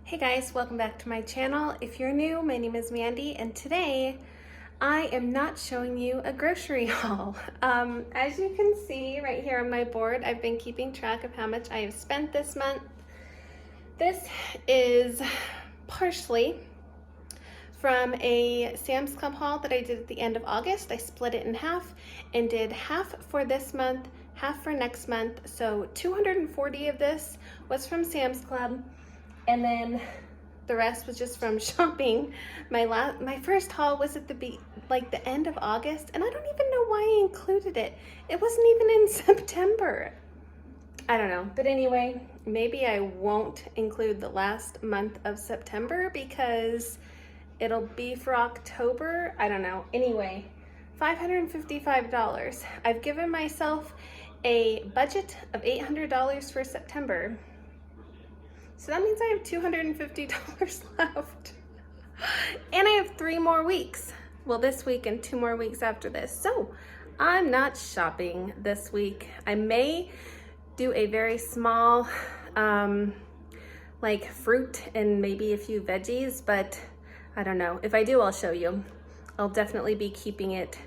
Hey guys, welcome back to my channel. If you're new, my name is Mandy, and today I am not showing you a grocery haul. As you can see right here on my board, I've been keeping track of how much I have spent this month. This is partially from a Sam's Club haul that I did at the end of August. I split it in half and did half for this month, half for next month. So 240 of this was from Sam's Club, and then the rest was just from shopping. My first haul was at the end of August, and I don't even know why I included it. It wasn't even in September. I don't know, but anyway, maybe I won't include the last month of September because it'll be for October. I don't know. Anyway, $555. I've given myself a budget of $800 for September. So that means I have $250 left. And I have 3 more weeks. Well, this week and 2 more weeks after this. So I'm not shopping this week. I may do a very small, like fruit and maybe a few veggies, but I don't know. If I do, I'll show you. I'll definitely be keeping it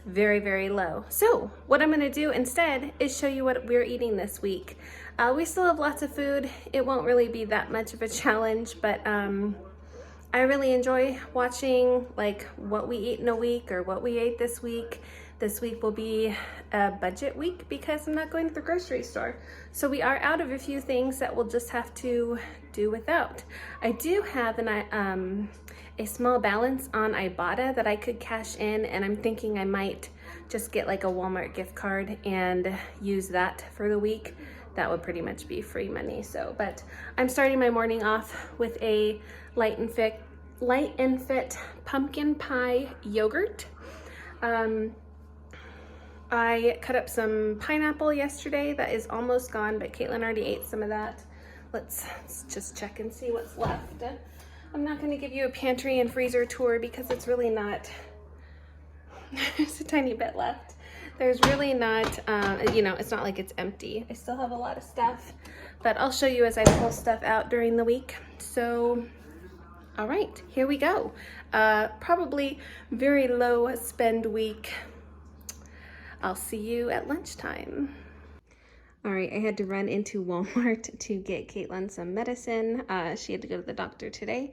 very, very low. So what I'm gonna do instead is show you what we're eating this week. We still have lots of food. It won't really be that much of a challenge, but I really enjoy watching like what we eat in a week or what we ate this week. This week will be a budget week because I'm not going to the grocery store. So we are out of a few things that we'll just have to do without. I do have a small balance on Ibotta that I could cash in, and I'm thinking I might just get like a Walmart gift card and use that for the week. That would pretty much be free money. So, but I'm starting my morning off with a light and fit pumpkin pie yogurt. I cut up some pineapple yesterday that is almost gone, but Caitlin already ate some of that. Let's just check and see what's left. I'm not going to give you a pantry and freezer tour because it's really not, there's a tiny bit left. There's really not, it's not like it's empty. I still have a lot of stuff, but I'll show you as I pull stuff out during the week. So, all right, here we go. Probably very low spend week. I'll see you at lunchtime. All right, I had to run into Walmart to get Caitlin some medicine. She had to go to the doctor today.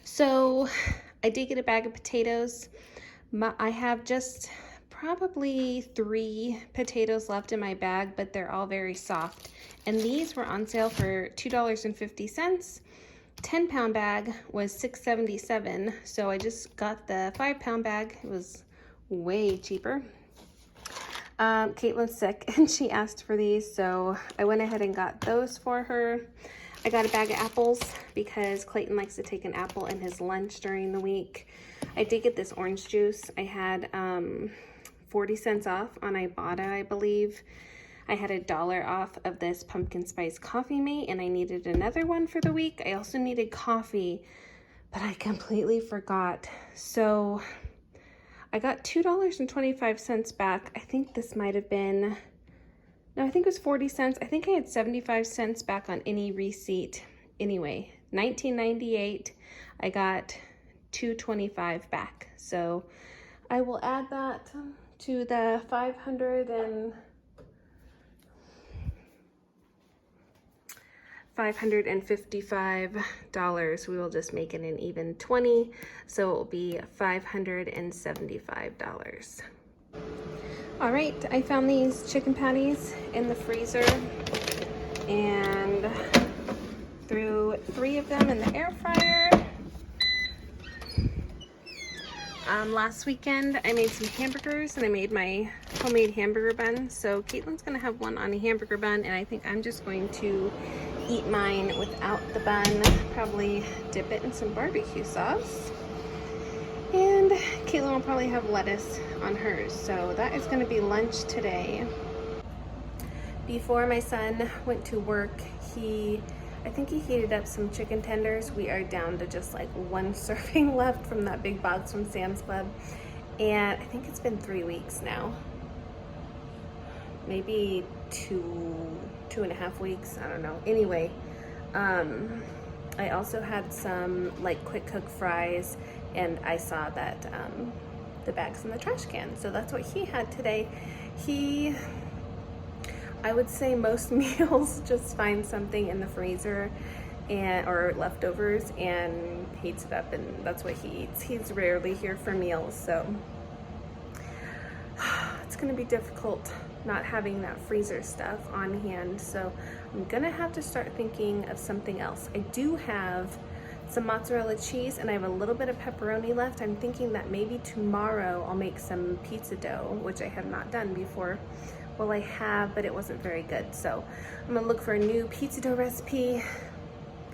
So I did get a bag of potatoes. I have just probably 3 potatoes left in my bag, but they're all very soft. And these were on sale for $2.50. 10-pound bag was $6.77. So I just got the 5-pound bag. It was way cheaper. Caitlin's sick and she asked for these, so I went ahead and got those for her. I got a bag of apples because Clayton likes to take an apple in his lunch during the week. I did get this orange juice. I had 40 cents off on Ibotta, I believe. I had $1 off of this pumpkin spice coffee mate, and I needed another one for the week. I also needed coffee, but I completely forgot. So I got $2.25 back. I think this might have been, no, I think it was 40 cents. I think I had 75 cents back on any receipt. Anyway, $19.98. I got $2.25 back. So I will add that to the $555. We will just make it an even 20, so it will be $575. All right, I found these chicken patties in the freezer and threw 3 of them in the air fryer. Last weekend I made some hamburgers and I made my homemade hamburger bun. So Caitlin's gonna have one on a hamburger bun, and I think I'm just going to eat mine without the bun, probably dip it in some barbecue sauce. And Caitlin will probably have lettuce on hers. So that is gonna be lunch today. Before my son went to work, I think he heated up some chicken tenders. We are down to just like 1 serving left from that big box from Sam's Club. And I think it's been 3 weeks now. Maybe 2.5 weeks, I don't know. Anyway, I also had some like quick cook fries, and I saw that the bag's in the trash can. So that's what he had today. I would say most meals just find something in the freezer or leftovers and heats it up, and that's what he eats. He's rarely here for meals, so it's gonna be difficult not having that freezer stuff on hand. So I'm gonna have to start thinking of something else. I do have some mozzarella cheese and I have a little bit of pepperoni left. I'm thinking that maybe tomorrow I'll make some pizza dough, which I have not done before. Well, I have, but it wasn't very good. So I'm gonna look for a new pizza dough recipe.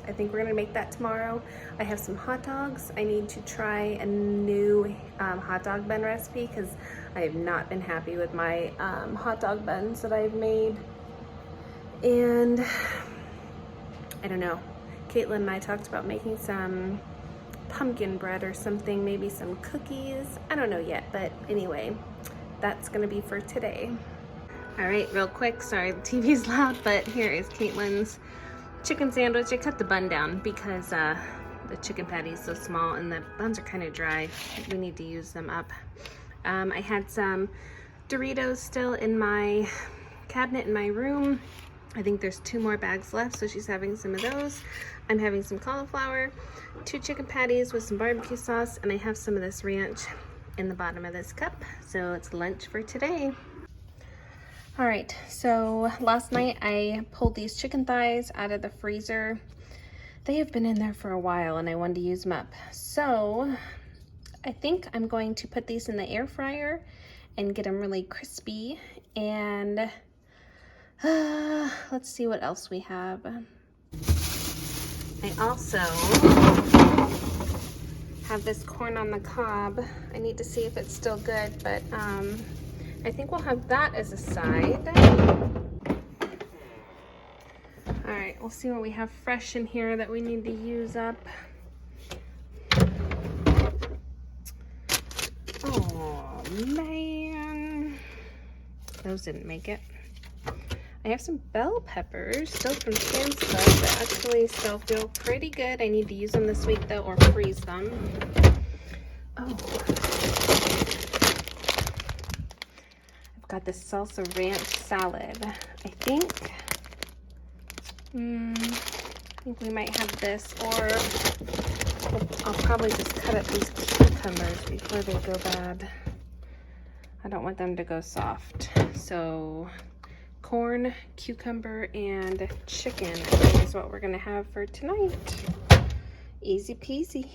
I think we're gonna make that tomorrow. I have some hot dogs. I need to try a new hot dog bun recipe because I have not been happy with my hot dog buns that I've made. And I don't know. Caitlin and I talked about making some pumpkin bread or something, maybe some cookies. I don't know yet, but anyway, that's gonna be for today. All right, real quick, sorry the TV's loud, but here is Caitlin's chicken sandwich. I cut the bun down because the chicken patty is so small and the buns are kind of dry. We need to use them up. I had some Doritos still in my cabinet in my room. I think there's 2 more bags left, so she's having some of those. I'm having some cauliflower, 2 chicken patties with some barbecue sauce, and I have some of this ranch in the bottom of this cup. So it's lunch for today. All right, so last night I pulled these chicken thighs out of the freezer. They have been in there for a while and I wanted to use them up. So I think I'm going to put these in the air fryer and get them really crispy. And let's see what else we have. I also have this corn on the cob. I need to see if it's still good, but I think we'll have that as a side. All right, we'll see what we have fresh in here that we need to use up. Oh man, those didn't make it. I have some bell peppers still from Sam's Club that actually still feel pretty good. I need to use them this week though, or freeze them. Oh. Got this salsa ranch salad. I think we might have this, or I'll probably just cut up these cucumbers before they go bad. I don't want them to go soft. So corn, cucumber, and chicken is what we're gonna have for tonight. Easy peasy.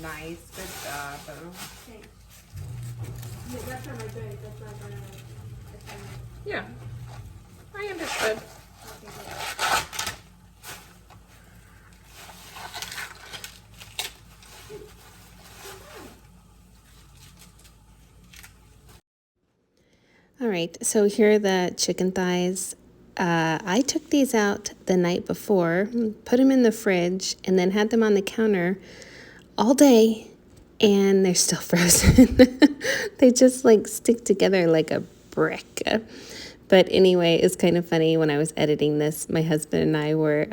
Nice, good job. Thanks. That's not my drink. That's not my drink. Yeah, I understood. All right, so here are the chicken thighs. I took these out the night before, put them in the fridge, and then had them on the counter all day, and they're still frozen. They just like stick together like a brick. But anyway, it's kind of funny. When I was editing this, my husband and I were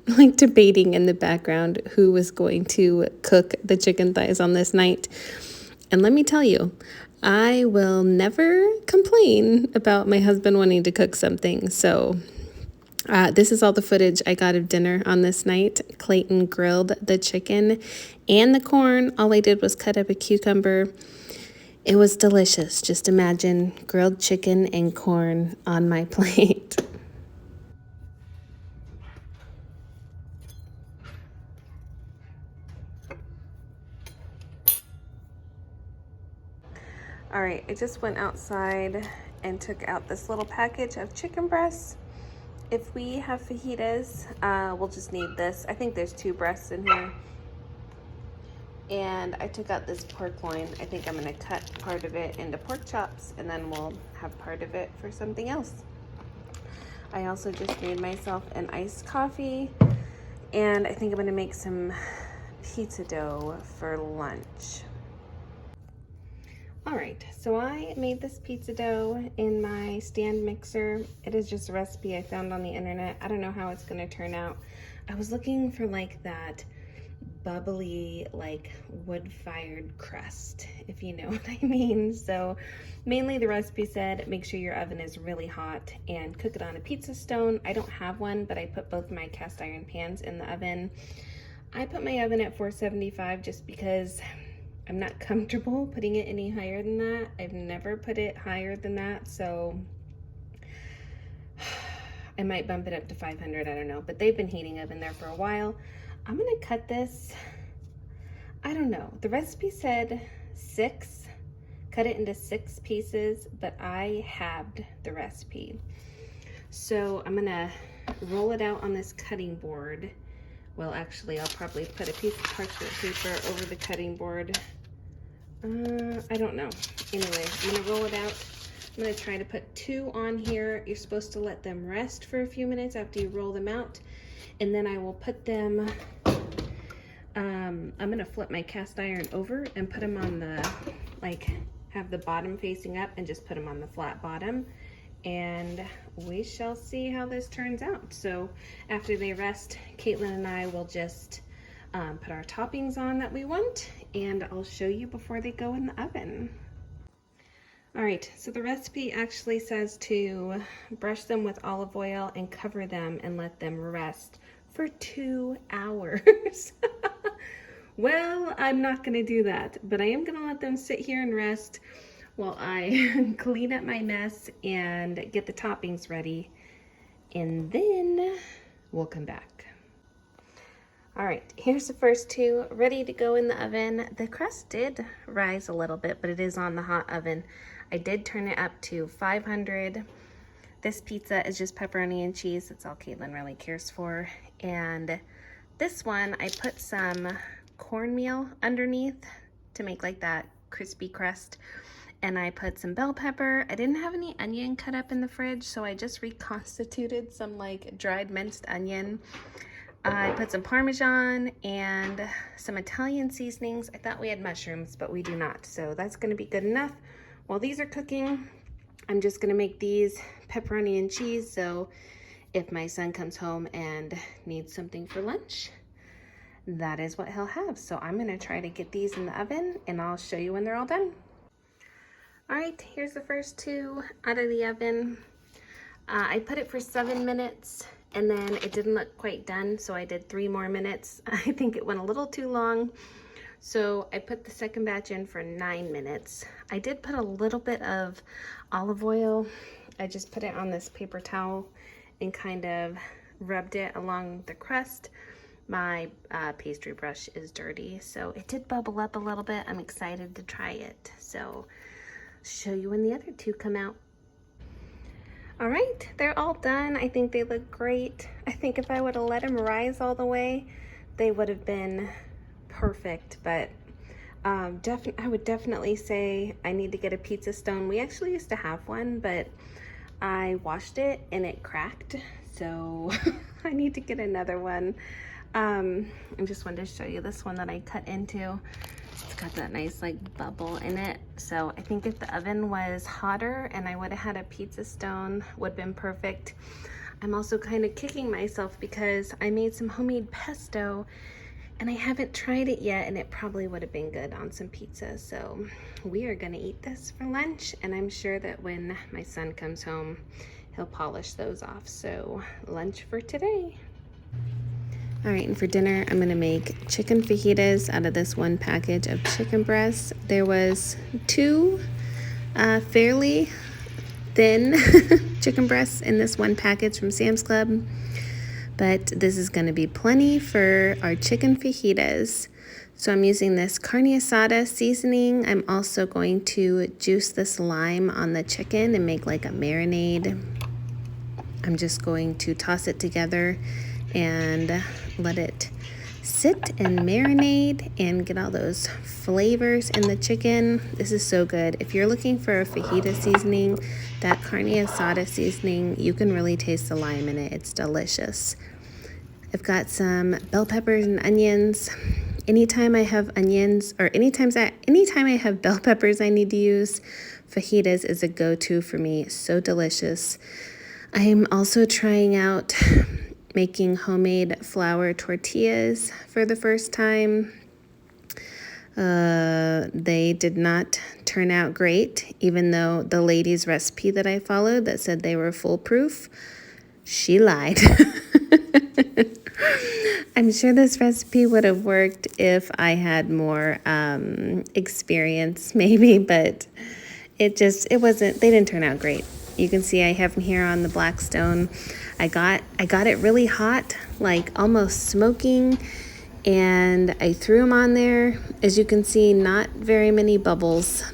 like debating in the background who was going to cook the chicken thighs on this night. And let me tell you, I will never complain about my husband wanting to cook something. So this is all the footage I got of dinner on this night. Clayton grilled the chicken and the corn. All I did was cut up a cucumber. It was delicious. Just imagine grilled chicken and corn on my plate. All right, I just went outside and took out this little package of chicken breasts. If we have fajitas, we'll just need this. I think there's 2 breasts in here. And I took out this pork loin. I think I'm gonna cut part of it into pork chops, and then we'll have part of it for something else. I also just made myself an iced coffee, and I think I'm gonna make some pizza dough for lunch. All right, so I made this pizza dough in my stand mixer. It is just a recipe I found on the internet. I don't know how it's gonna turn out. I was looking for like that bubbly, like wood-fired crust, if you know what I mean. So mainly the recipe said make sure your oven is really hot and cook it on a pizza stone. I don't have one, but I put both my cast iron pans in the oven. I put my oven at 475 just because I'm not comfortable putting it any higher than that. I've never put it higher than that, so I might bump it up to 500, I don't know, but they've been heating up in there for a while. I'm gonna cut this, I don't know, the recipe said 6, cut it into 6 pieces, but I halved the recipe. So I'm gonna roll it out on this cutting board. Well, actually, I'll probably put a piece of parchment paper over the cutting board. I don't know. Anyway, I'm gonna roll it out. I'm gonna try to put 2 on here. You're supposed to let them rest for a few minutes after you roll them out. And then I will put them, I'm gonna flip my cast iron over and put them on the, like, have the bottom facing up and just put them on the flat bottom. And we shall see how this turns out. So after they rest, Caitlin and I will just put our toppings on that we want, and I'll show you before they go in the oven. All right, so the recipe actually says to brush them with olive oil and cover them and let them rest for 2 hours. Well, I'm not gonna do that, but I am gonna let them sit here and rest while I clean up my mess and get the toppings ready, and then we'll come back. All right, here's the first 2 ready to go in the oven. The crust did rise a little bit, but it is on the hot oven. I did turn it up to 500. This pizza is just pepperoni and cheese. That's all Caitlin really cares for. And this one, I put some cornmeal underneath to make like that crispy crust. And I put some bell pepper. I didn't have any onion cut up in the fridge, so I just reconstituted some like dried minced onion. I put some Parmesan and some Italian seasonings. I thought we had mushrooms, but we do not. So that's gonna be good enough. While these are cooking, I'm just gonna make these pepperoni and cheese. So if my son comes home and needs something for lunch, that is what he'll have. So I'm gonna try to get these in the oven and I'll show you when they're all done. All right, here's the first 2 out of the oven. I put it for 7 minutes and then it didn't look quite done, so I did 3 more minutes. I think it went a little too long, so I put the second batch in for 9 minutes. I did put a little bit of olive oil. I just put it on this paper towel and kind of rubbed it along the crust. My pastry brush is dirty, so it did bubble up a little bit. I'm excited to try it, so show you when the other 2 come out. All right, they're all done. I think they look great. I think if I would have let them rise all the way, they would have been perfect, but I would definitely say I need to get a pizza stone. We actually used to have one, but I washed it and it cracked, so I need to get another one. I just wanted to show you this one that I cut into. It's got that nice like bubble in it. So I think if the oven was hotter and I would have had a pizza stone, would have been perfect. I'm also kind of kicking myself because I made some homemade pesto and I haven't tried it yet, and it probably would have been good on some pizza. So we are gonna eat this for lunch, and I'm sure that when my son comes home, he'll polish those off. So lunch for today. All right, and for dinner, I'm gonna make chicken fajitas out of this one package of chicken breasts. There was 2 fairly thin chicken breasts in this one package from Sam's Club, but this is gonna be plenty for our chicken fajitas. So I'm using this carne asada seasoning. I'm also going to juice this lime on the chicken and make like a marinade. I'm just going to toss it together and let it sit and marinate and get all those flavors in the chicken. This is so good. If you're looking for a fajita seasoning, that carne asada seasoning, you can really taste the lime in it. It's delicious. I've got some bell peppers and onions. anytime I have onions or anytime I have bell peppers I need to use, fajitas is a go-to for me. So delicious. I am also trying out making homemade flour tortillas for the first time. They did not turn out great, even though the lady's recipe that I followed that said they were foolproof, she lied. I'm sure this recipe would have worked if I had more experience, maybe, but it wasn't, they didn't turn out great. You can see I have them here on the Blackstone. I got it really hot, like almost smoking, and I threw them on there. As you can see, not very many bubbles.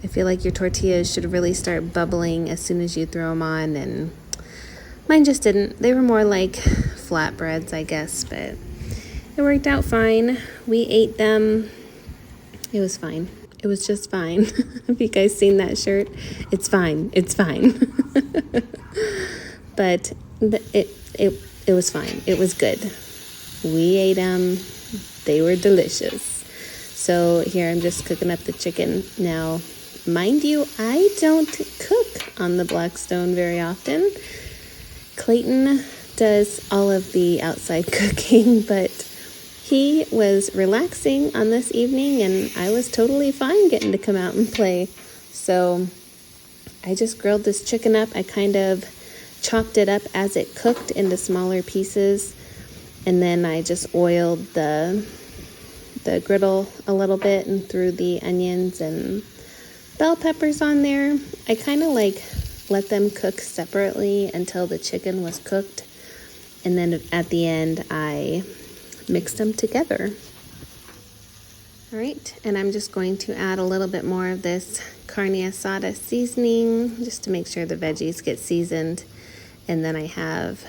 I feel like your tortillas should really start bubbling as soon as you throw them on, and mine just didn't. They were more like flatbreads, I guess, but it worked out fine. We ate them. It was fine. It was just fine. Have you guys seen that shirt? It's fine. It's fine. But it was fine. It was good. We ate them. They were delicious. So here I'm just cooking up the chicken. Now, mind you, I don't cook on the Blackstone very often. Clayton does all of the outside cooking, but he was relaxing on this evening, and I was totally fine getting to come out and play. So I just grilled this chicken up. I kind of chopped it up as it cooked into smaller pieces, and then I just oiled the griddle a little bit and threw the onions and bell peppers on there. I kind of like let them cook separately until the chicken was cooked, and then at the end I mixed them together. All right, and I'm just going to add a little bit more of this carne asada seasoning just to make sure the veggies get seasoned. And then I have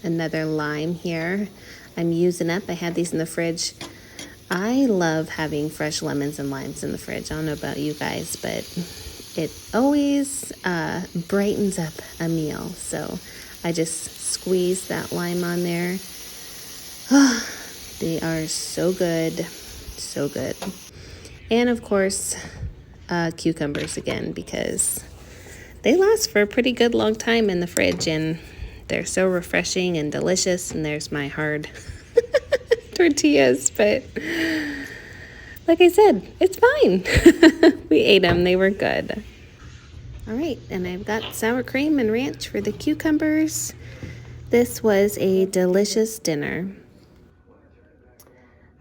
another lime here I'm using up. I had these in the fridge. I love having fresh lemons and limes in the fridge. I don't know about you guys, but it always brightens up a meal. So I just squeeze that lime on there. Oh, they are so good, so good. And of course, cucumbers again, because they last for a pretty good long time in the fridge, and they're so refreshing and delicious. And there's my hard tortillas, but like I said, it's fine. We ate them, they were good. All right, and I've got sour cream and ranch for the cucumbers. This was a delicious dinner.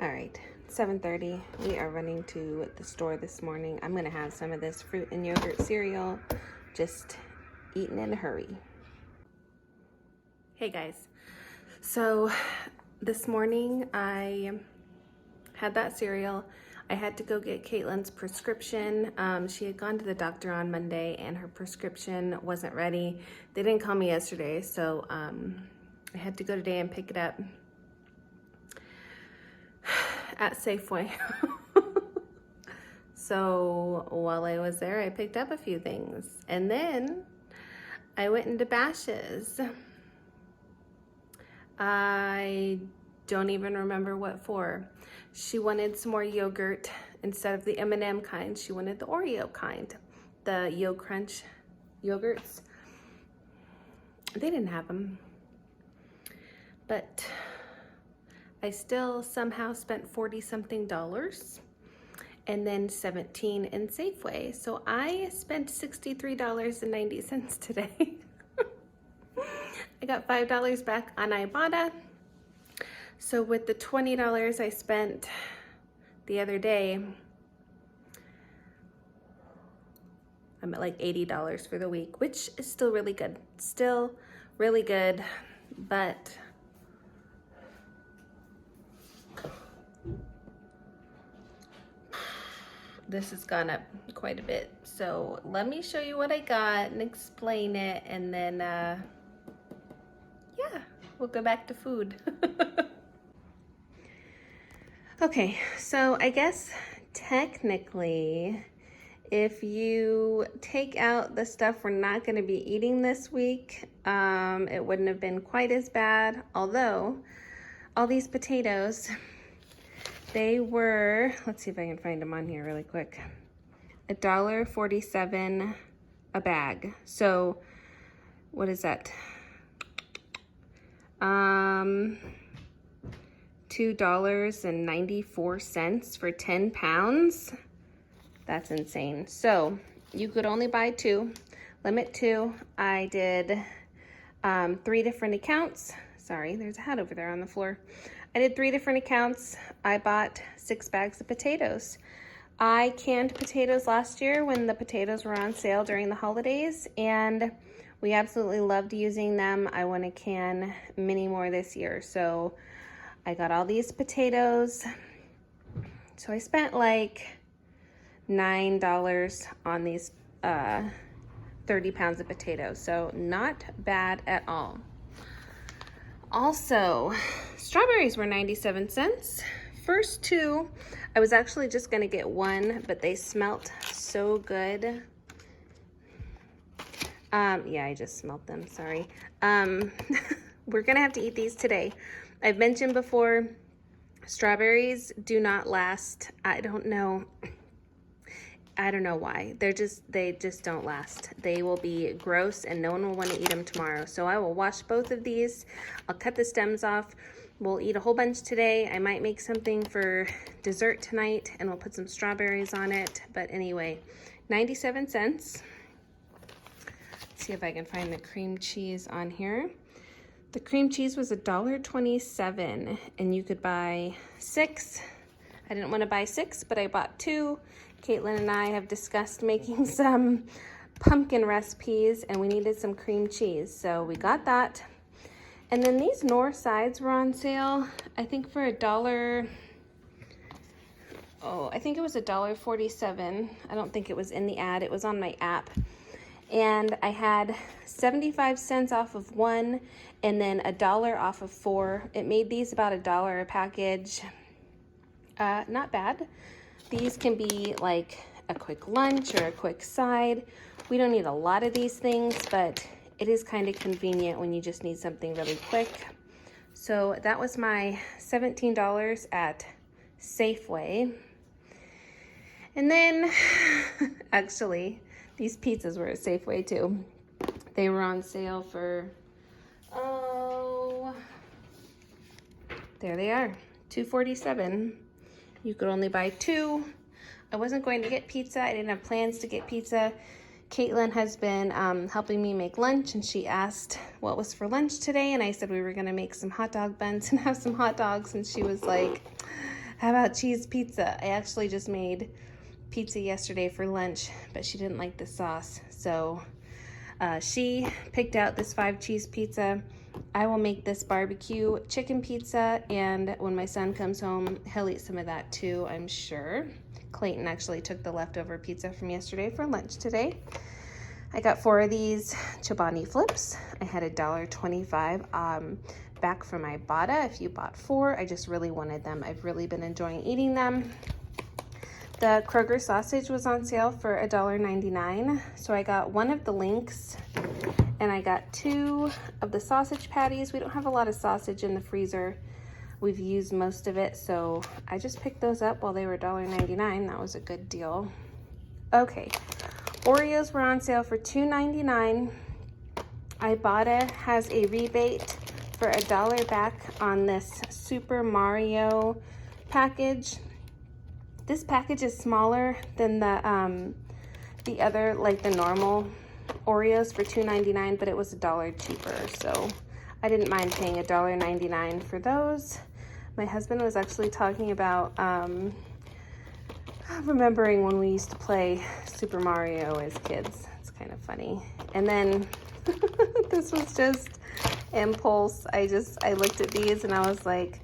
All right, 7:30. We are running to the store this morning. I'm gonna have some of this fruit and yogurt cereal, just eating in a hurry. Hey guys, so this morning I had that cereal. I had to go get Caitlin's prescription. She had gone to the doctor on Monday and her prescription wasn't ready. They didn't call me yesterday, so I had to go today and pick it up at Safeway. So while I was there, I picked up a few things, and then I went into Bash's. I don't even remember what for. She wanted some more yogurt instead of the M&M kind. She wanted the Oreo kind, the Yo Crunch yogurts. They didn't have them, but I still somehow spent $40-something and then $17 in Safeway. So I spent $63.90 today. I got $5 back on Ibotta. So with the $20 I spent the other day, I'm at like $80 for the week, which is still really good. Still really good, but this has gone up quite a bit. So let me show you what I got and explain it, and then yeah, we'll go back to food. Okay, so I guess technically, if you take out the stuff we're not going to be eating this week, it wouldn't have been quite as bad. Although all these potatoes, They were, let's see if I can find them on here really quick. $1.47 a bag. So what is that? $2.94 for 10 pounds. That's insane. So you could only buy 2, limit 2. I did 3 different accounts. Sorry, there's a hat over there on the floor. I did 3 different accounts. I bought 6 bags of potatoes. I canned potatoes last year when the potatoes were on sale during the holidays, and we absolutely loved using them. I want to can many more this year. So I got all these potatoes. So I spent like $9 on these 30 pounds of potatoes. So not bad at all. Also, strawberries were 97 cents. First 2, I was actually just gonna get 1, but they smelt so good. Yeah, I just smelt them, sorry. We're gonna have to eat these today. I've mentioned before, strawberries do not last. I don't know why. They just don't last. They will be gross and no one will want to eat them tomorrow. So I will wash both of these. I'll cut the stems off. We'll eat a whole bunch today. I might make something for dessert tonight and we'll put some strawberries on it. But anyway, 97 cents. Let's see if I can find the cream cheese on here. The cream cheese was $1.27 and you could buy 6. I didn't want to buy 6, but I bought 2. Caitlin and I have discussed making some pumpkin recipes and we needed some cream cheese. So we got that. And then these Knorr sides were on sale, I think for $1. Oh, I think it was $1.47. I don't think it was in the ad. It was on my app. And I had 75 cents off of 1 and then $1 off of 4. It made these about $1 a package. Not bad. These can be like a quick lunch or a quick side. We don't need a lot of these things, but it is kind of convenient when you just need something really quick. So that was my $17 at Safeway. And then, actually, these pizzas were at Safeway too. They were on sale for, oh, there they are, $2.47. You could only buy 2. I wasn't going to get pizza. I didn't have plans to get pizza. Caitlin has been helping me make lunch, and she asked what was for lunch today, and I said we were gonna make some hot dog buns and have some hot dogs, and she was like, how about cheese pizza? I actually just made pizza yesterday for lunch, but she didn't like the sauce, so she picked out this 5 cheese pizza. I will make this barbecue chicken pizza, and when my son comes home, he'll eat some of that too, I'm sure. Clayton actually took the leftover pizza from yesterday for lunch today. I got 4 of these Chobani flips. I had $1.25 back from Ibotta. If you bought 4, I just really wanted them. I've really been enjoying eating them. The Kroger sausage was on sale for $1.99. So I got 1 of the links and I got 2 of the sausage patties. We don't have a lot of sausage in the freezer. We've used most of it, so I just picked those up while they were $1.99. That was a good deal. Okay, Oreos were on sale for $2.99. Ibotta has a rebate for $1 back on this Super Mario package. This package is smaller than the other, like the normal Oreos for $2.99, but it was $1 cheaper, so I didn't mind paying $1.99 for those. My husband was actually talking about remembering when we used to play Super Mario as kids. It's kind of funny. And then this was just impulse. I looked at these and I was like,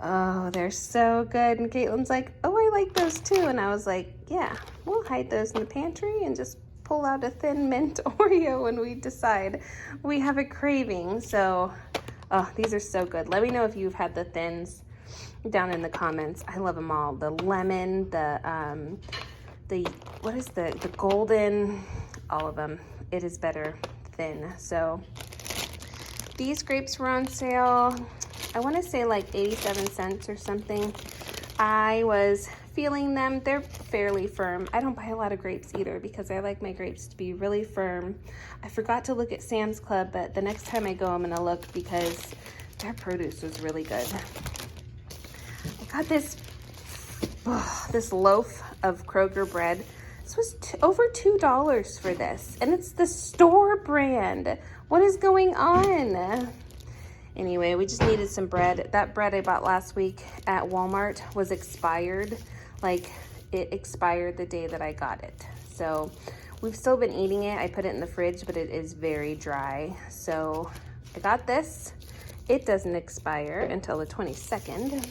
oh, they're so good. And Caitlin's like, oh, I like those too. And I was like, yeah, we'll hide those in the pantry and just pull out a Thin Mint Oreo when we decide we have a craving. So, oh, these are so good. Let me know if you've had the thins down in the comments. I love them all. The lemon, the what is the golden, all of them. It is better thin. So these grapes were on sale. I want to say like 87 cents or something. I was feeling them. They're fairly firm. I don't buy a lot of grapes either because I like my grapes to be really firm. I forgot to look at Sam's Club, but the next time I go, I'm gonna look because their produce was really good. I got this loaf of Kroger bread. This was over $2 for this, and it's the store brand. What is going on? Anyway, we just needed some bread. That bread I bought last week at Walmart was expired. Like, it expired the day that I got it. So we've still been eating it. I put it in the fridge, but it is very dry. So I got this. It doesn't expire until the 22nd.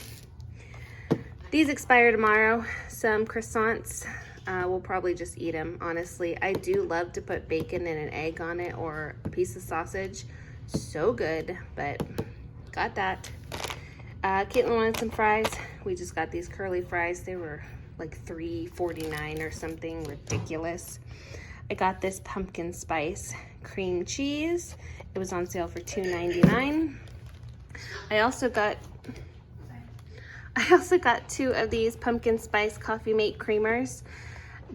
These expire tomorrow. Some croissants. We'll probably just eat them, honestly. I do love to put bacon and an egg on it or a piece of sausage. So good, but got that. Caitlin wanted some fries. We just got these curly fries. They were like $3.49 or something ridiculous. I got this pumpkin spice cream cheese. It was on sale for $2.99. I also got 2 of these pumpkin spice coffee mate creamers.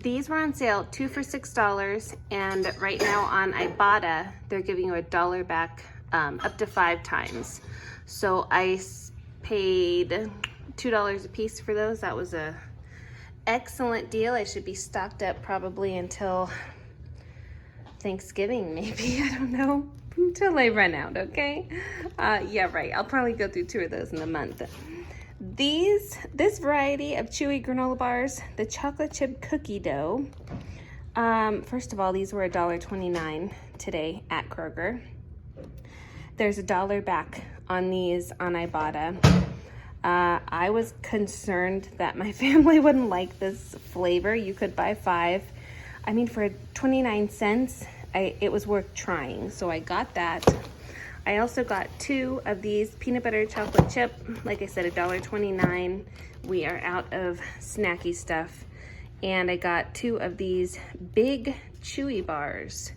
These were on sale, 2 for $6, and right now on Ibotta, they're giving you $1 back up to 5 times. So I paid $2 a piece for those. That was a excellent deal. I should be stocked up probably until Thanksgiving, maybe. I don't know. Until I run out, okay? Yeah, right. I'll probably go through 2 of those in a month. This variety of chewy granola bars, the chocolate chip cookie dough. First of all, these were $1.29 today at Kroger. There's $1 back on these on Ibotta. I was concerned that my family wouldn't like this flavor. You could buy 5. I mean, for 29 cents, it was worth trying. So I got that. I also got 2 of these peanut butter chocolate chip. Like I said, $1.29. We are out of snacky stuff. And I got 2 of these big chewy bars.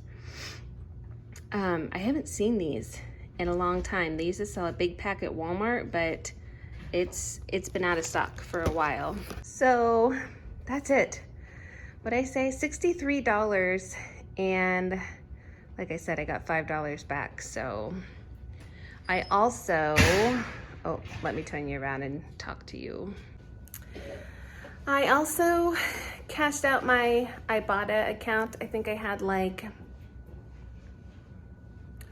I haven't seen these in a long time. They used to sell a big pack at Walmart, but it's been out of stock for a while. So that's it. What I say, $63. And like I said, I got $5 back. So I also, oh, let me turn you around and talk to you. I also cashed out my Ibotta account. I think I had like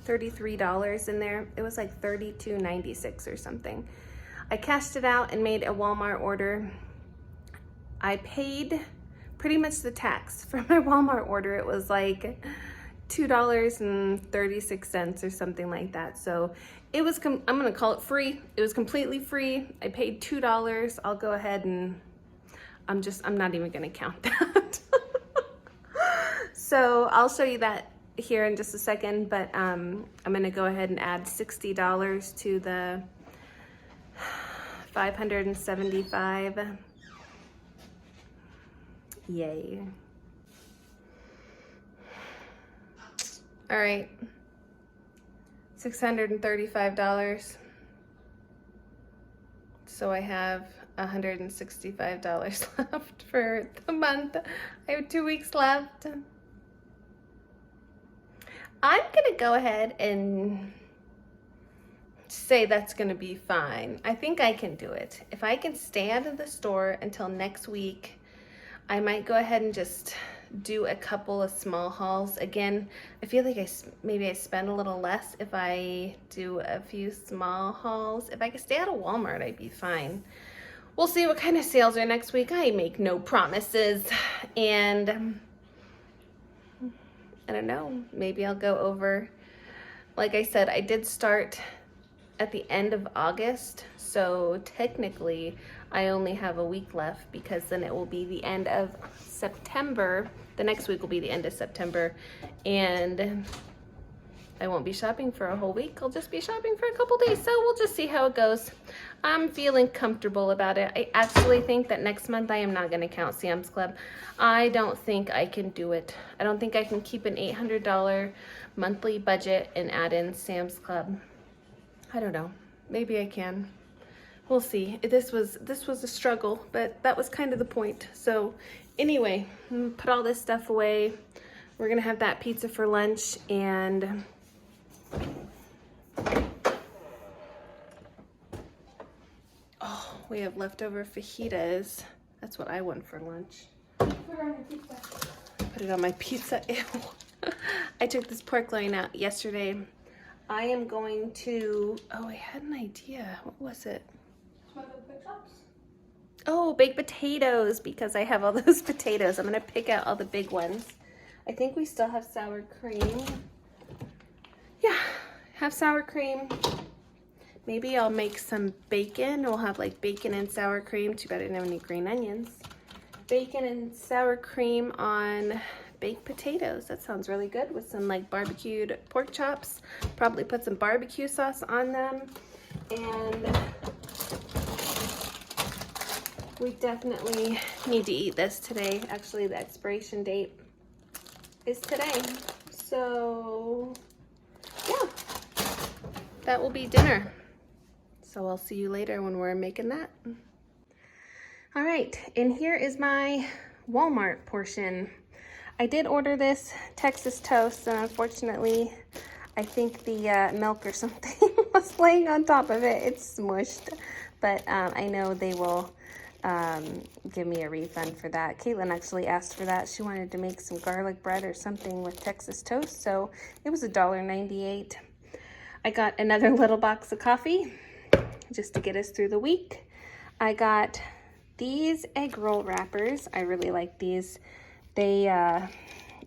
$33 in there. It was like $32.96 or something. I cashed it out and made a Walmart order. I paid pretty much the tax for my Walmart order. It was like $2.36 or something like that. So it was, I'm gonna call it free. It was completely free. I paid $2. I'll go ahead and I'm not even gonna count that. So I'll show you that here in just a second, but I'm gonna go ahead and add $60 to the 575. Yay. All right, $635. So I have $165 left for the month. I have 2 weeks left. I'm gonna go ahead and say that's gonna be fine. I think I can do it. If I can stay out of the store until next week, I might go ahead and just do a couple of small hauls. Again, I feel like maybe I spend a little less if I do a few small hauls. If I could stay out of Walmart, I'd be fine. We'll see what kind of sales are next week. I make no promises. And I don't know, maybe I'll go over. Like I said, I did start at the end of August. So technically, I only have a week left because then it will be the end of September. The next week will be the end of September, and I won't be shopping for a whole week. I'll just be shopping for a couple days, so we'll just see how it goes. I'm feeling comfortable about it. I actually think that next month I am not going to count Sam's Club. I don't think I can do it. I don't think I can keep an $800 monthly budget and add in Sam's Club. I don't know. Maybe I can. we'll see. This was a struggle, but that was kind of the point. So anyway, put all this stuff away. We're gonna have that pizza for lunch, and oh, we have leftover fajitas. That's what I want for lunch. Put it on my pizza. Ew. I took this pork loin out yesterday. I am going to, oh, I had an idea. What was it? Oh, baked potatoes, because I have all those potatoes. I'm gonna pick out all the big ones. I think we still have sour cream. Yeah, have sour cream. Maybe I'll make some bacon. We'll have like bacon and sour cream. Too bad I didn't have any green onions. Bacon and sour cream on baked potatoes. That sounds really good with some like barbecued pork chops. Probably put some barbecue sauce on them. And we definitely need to eat this today. Actually, the expiration date is today. So yeah, that will be dinner. So I'll see you later when we're making that. All right, and here is my Walmart portion. I did order this Texas toast, and unfortunately, I think the milk or something was laying on top of it. It's smushed, but I know they will give me a refund for that. Caitlin actually asked for that. She wanted to make some garlic bread or something with Texas toast, so it was $1.98. I got another little box of coffee just to get us through the week. I got these egg roll wrappers. I really like these. They,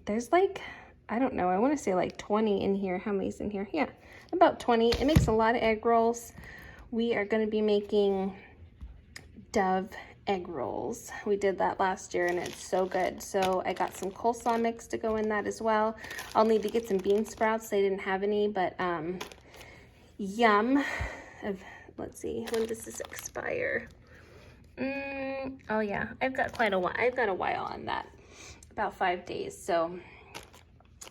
there's like, I don't know, I want to say like 20 in here. How many's in here? Yeah, about 20. It makes a lot of egg rolls. We are going to be making Dove egg rolls. We did that last year and it's so good. So I got some coleslaw mix to go in that as well. I'll need to get some bean sprouts. They didn't have any, but yum. Let's see, when does this expire? Oh yeah, I've got quite a while. I've got a while on that, about 5 days. So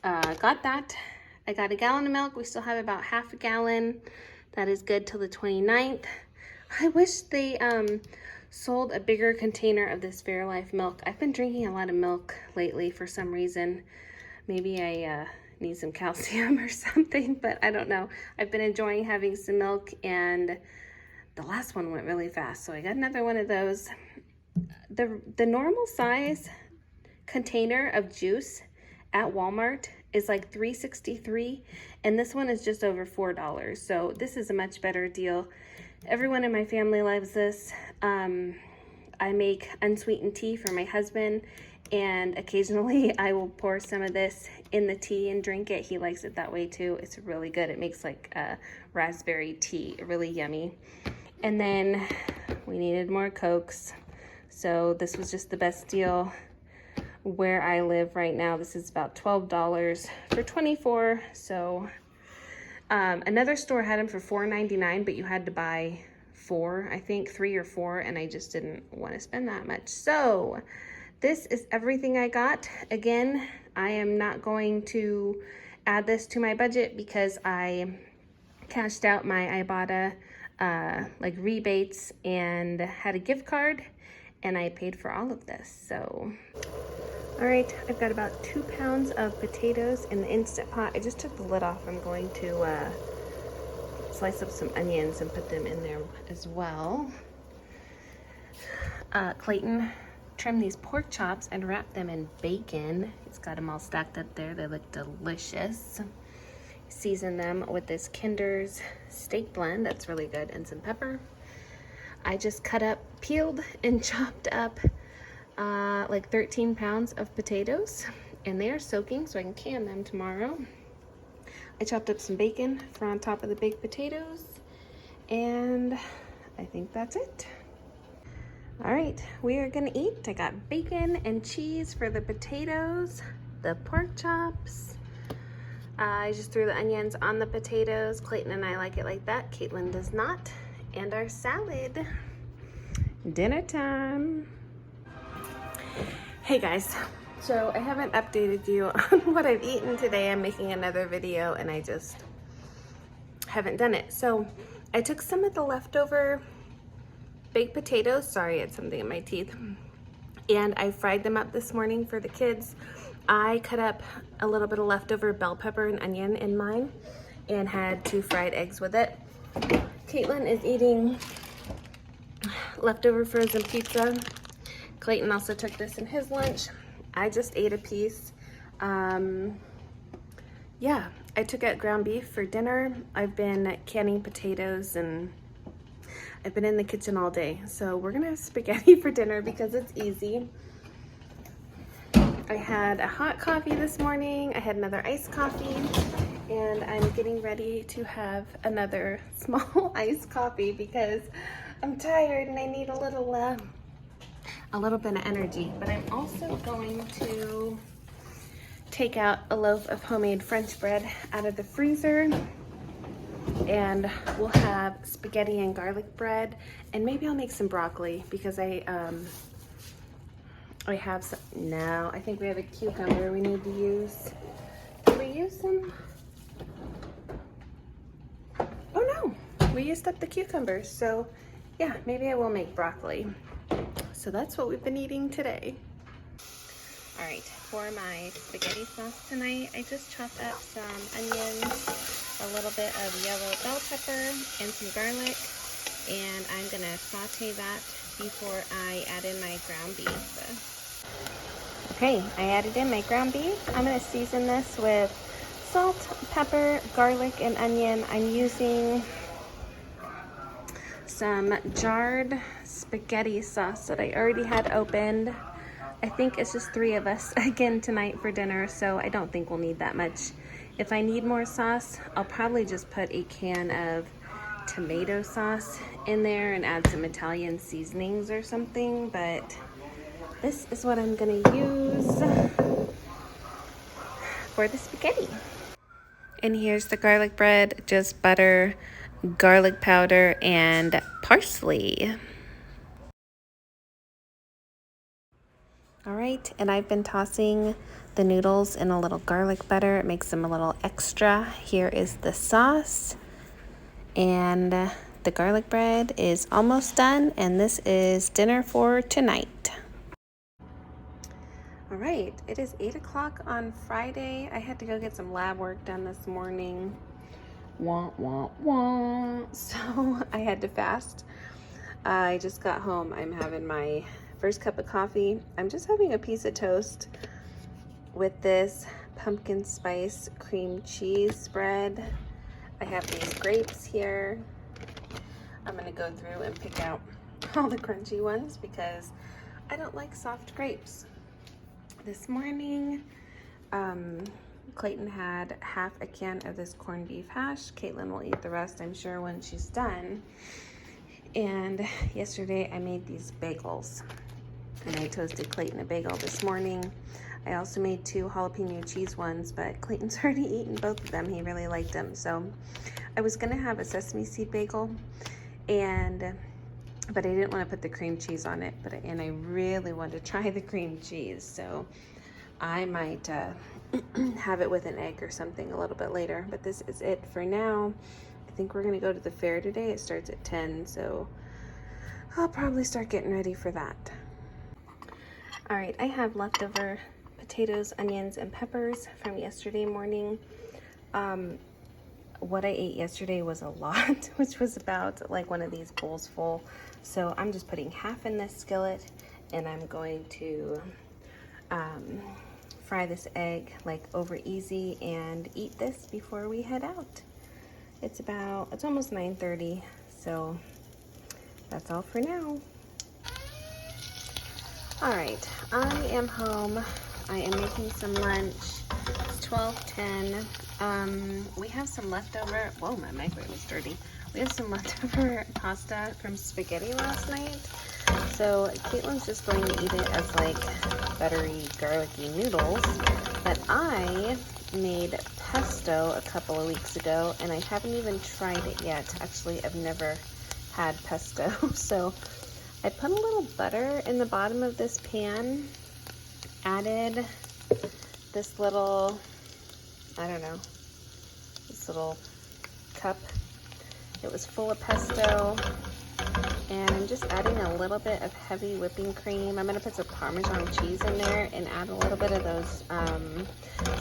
got that. I got a gallon of milk. We still have about half a gallon. That is good till the 29th. I wish they sold a bigger container of this Fairlife milk. I've been drinking a lot of milk lately for some reason. Maybe I need some calcium or something, but I don't know. I've been enjoying having some milk, and the last one went really fast, so I got another one of those. The normal size container of juice at Walmart is like $3.63, and this one is just over $4. So this is a much better deal. Everyone in my family loves this. I make unsweetened tea for my husband, and occasionally I will pour some of this in the tea and drink it. He likes it that way too. It's really good. It makes like a raspberry tea, really yummy. And then we needed more Cokes. So this was just the best deal where I live right now. This is about $12 for 24. So another store had them for $4.99, but you had to buy 4, I think 3 or 4, and I just didn't want to spend that much. So this is everything I got. Again, I am not going to add this to my budget because I cashed out my Ibotta like rebates and had a gift card, and I paid for all of this. So all right, I've got about 2 pounds of potatoes in the Instant Pot. I just took the lid off. I'm going to slice up some onions and put them in there as well. Clayton trimmed these pork chops and wrapped them in bacon. He's got them all stacked up there. They look delicious. Season them with this Kinder's steak blend. That's really good, and some pepper. I just cut up, peeled, and chopped up like 13 pounds of potatoes, and they are soaking so I can can them tomorrow. I chopped up some bacon for on top of the baked potatoes, and I think that's it. All right, we are gonna eat. I got bacon and cheese for the potatoes, the pork chops. I just threw the onions on the potatoes. Clayton and I like it like that. Caitlin does not. And our salad. Dinner time. Hey guys, so I haven't updated you on what I've eaten today. I'm making another video and I just haven't done it. So I took some of the leftover baked potatoes. Sorry, it's something in my teeth. And I fried them up this morning for the kids. I cut up a little bit of leftover bell pepper and onion in mine and had 2 fried eggs with it. Caitlin is eating leftover frozen pizza. Clayton also took this in his lunch. I just ate a piece. Yeah, I took out ground beef for dinner. I've been canning potatoes and I've been in the kitchen all day. So we're gonna have spaghetti for dinner because it's easy. I had a hot coffee this morning. I had another iced coffee and I'm getting ready to have another small iced coffee because I'm tired and I need a little bit of energy. But I'm also going to take out a loaf of homemade French bread out of the freezer and we'll have spaghetti and garlic bread, and maybe I'll make some broccoli because I have some. No, I think we have a cucumber we need to use. Did we use some? Oh no, we used up the cucumbers. So yeah, maybe I will make broccoli. So that's what we've been eating today. All right, for my spaghetti sauce tonight, I just chopped up some onions, a little bit of yellow bell pepper, and some garlic, and I'm gonna saute that before I add in my ground beef. Okay, I added in my ground beef. I'm gonna season this with salt, pepper, garlic, and onion. I'm using some jarred spaghetti sauce that I already had opened. I think it's just 3 of us again tonight for dinner, so I don't think we'll need that much. If I need more sauce, I'll probably just put a can of tomato sauce in there and add some Italian seasonings or something, but this is what I'm gonna use for the spaghetti. And here's the garlic bread, just butter, garlic powder, and parsley. All right, and I've been tossing the noodles in a little garlic butter. It makes them a little extra. Here is the sauce, and the garlic bread is almost done, and this is dinner for tonight. All right, it is 8 o'clock on Friday. I had to go get some lab work done this morning. Wah, wah, wah. So I had to fast. I just got home. I'm having my first cup of coffee. I'm just having a piece of toast with this pumpkin spice cream cheese spread. I have these grapes here. I'm gonna go through and pick out all the crunchy ones because I don't like soft grapes. This morning, Clayton had half a can of this corned beef hash. Caitlin will eat the rest, I'm sure, when she's done. And yesterday I made these bagels. And I toasted Clayton a bagel this morning. I also made 2 jalapeno cheese ones, but Clayton's already eaten both of them. He really liked them. So I was gonna have a sesame seed bagel, but I didn't want to put the cream cheese on it. And I really wanted to try the cream cheese, so I might have it with an egg or something a little bit later. But this is it for now. I think we're gonna go to the fair today. It starts at 10, so I'll probably start getting ready for that. All right, I have leftover potatoes, onions, and peppers from yesterday morning. What I ate yesterday was a lot, which was about like one of these bowls full. So I'm just putting half in this skillet, and I'm going to fry this egg like over easy and eat this before we head out. It's almost 9:30, so that's all for now. All right, I am home. I am making some lunch. It's 12:10. We have some leftover, whoa, my microwave is dirty. We have some leftover pasta from spaghetti last night. So Caitlin's just going to eat it as like buttery, garlicky noodles. But I made pesto a couple of weeks ago and I haven't even tried it yet. Actually, I've never had pesto. So I put a little butter in the bottom of this pan, added this little, I don't know, this little cup. It was full of pesto, And I'm just adding a little bit of heavy whipping cream. I'm gonna put some Parmesan cheese in there and add a little bit of those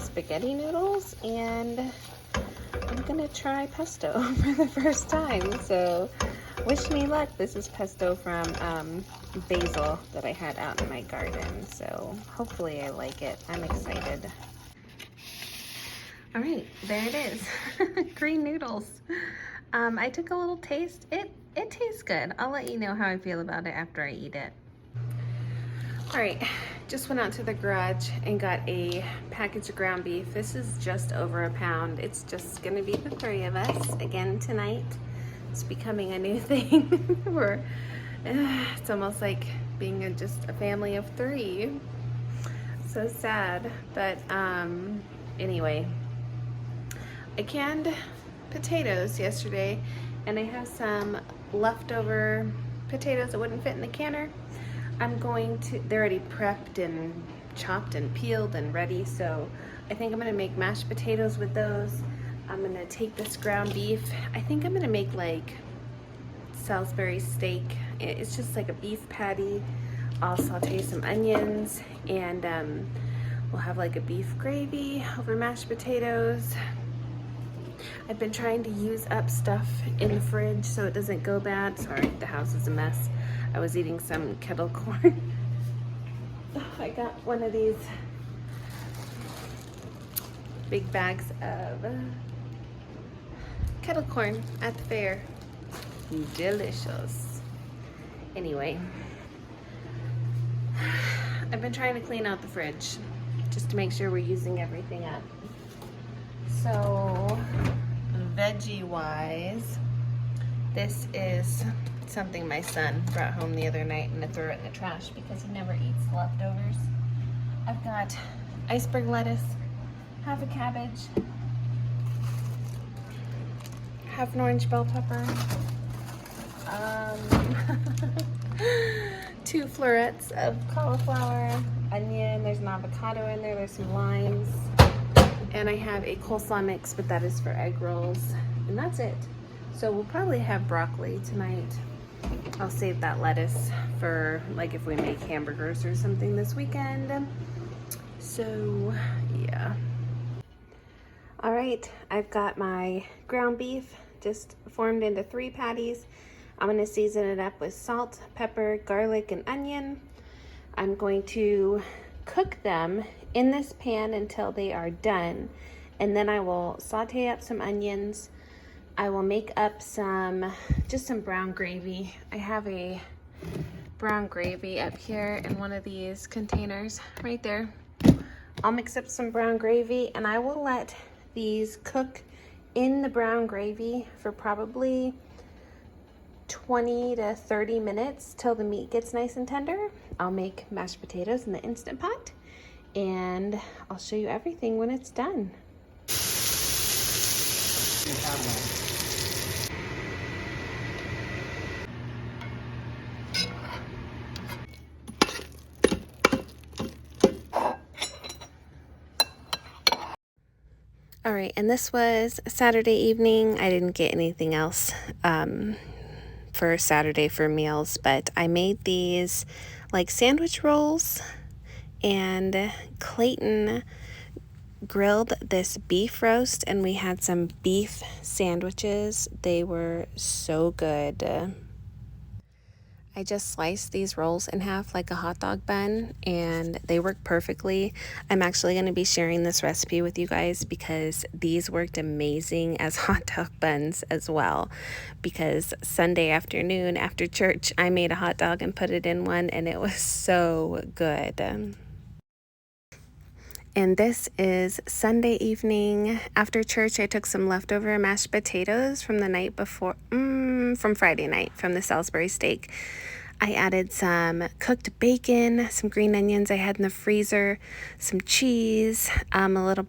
spaghetti noodles. And I'm gonna try pesto for the first time. So wish me luck. This is pesto from basil that I had out in my garden. So hopefully I like it. I'm excited. All right, there it is. Green noodles. I took a little taste. It tastes good. I'll let you know how I feel about it after I eat it. All right, just went out to the garage and got a package of ground beef. This is just over a pound. It's just gonna be the three of us again tonight. It's becoming a new thing. It's almost like being just a family of three. So sad, but anyway. I canned potatoes yesterday, and I have some leftover potatoes that wouldn't fit in the canner. They're already prepped and chopped and peeled and ready, so I think I'm gonna make mashed potatoes with those. I'm gonna take this ground beef. I think I'm gonna make like Salisbury steak. It's just like a beef patty. I'll saute some onions, and we'll have like a beef gravy over mashed potatoes. I've been trying to use up stuff in the fridge so it doesn't go bad. Sorry, the house is a mess. I was eating some kettle corn. I got one of these big bags of kettle corn at the fair. Delicious. Anyway, I've been trying to clean out the fridge just to make sure we're using everything up. So, veggie wise, this is something my son brought home the other night, and I threw it in the trash because he never eats leftovers. I've got iceberg lettuce, half a cabbage, half an orange bell pepper, 2 florets of cauliflower, onion, there's an avocado in there, there's some limes, and I have a coleslaw mix, but that is for egg rolls, and that's it. So we'll probably have broccoli tonight. I'll save that lettuce for like if we make hamburgers or something this weekend. So yeah. All right, I've got my ground beef just formed into 3 patties. I'm gonna season it up with salt, pepper, garlic, and onion. I'm going to cook them in this pan until they are done, and then I will saute up some onions. I will make up just some brown gravy. I have a brown gravy up here in one of these containers right there. I'll mix up some brown gravy, and I will let these cook in the brown gravy for probably 20 to 30 minutes till the meat gets nice and tender. I'll make mashed potatoes in the Instant Pot, and I'll show you everything when it's done. All right, and this was Saturday evening. I didn't get anything else for Saturday for meals, but I made these like sandwich rolls, and Clayton grilled this beef roast, and we had some beef sandwiches. They were so good. I just sliced these rolls in half like a hot dog bun, and they work perfectly. I'm actually going to be sharing this recipe with you guys because these worked amazing as hot dog buns as well. Because Sunday afternoon after church, I made a hot dog and put it in one, and it was so good. And this is Sunday evening. After church, I took some leftover mashed potatoes from the night before, from Friday night, from the Salisbury steak. I added some cooked bacon, some green onions I had in the freezer, some cheese, a little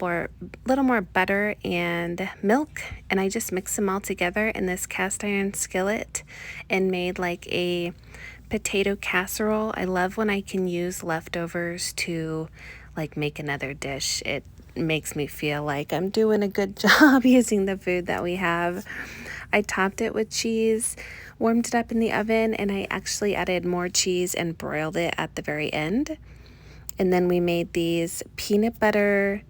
more butter and milk, and I just mixed them all together in this cast iron skillet and made like a potato casserole. I love when I can use leftovers to like make another dish. It makes me feel like I'm doing a good job using the food that we have. I topped it with cheese, warmed it up in the oven, and I actually added more cheese and broiled it at the very end. And then we made these peanut butter,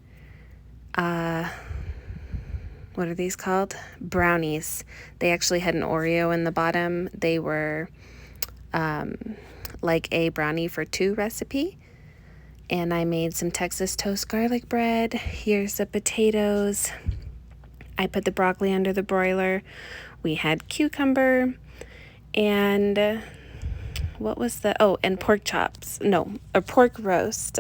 what are these called? Brownies. They actually had an Oreo in the bottom. They were like a brownie for two recipe. And I made some Texas toast garlic bread. Here's the potatoes. I put the broccoli under the broiler. We had cucumber and what was the, oh, and pork chops. No, a pork roast.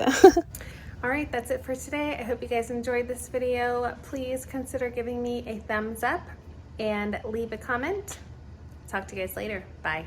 All right, that's it for today. I hope you guys enjoyed this video. Please consider giving me a thumbs up and leave a comment. Talk to you guys later. Bye.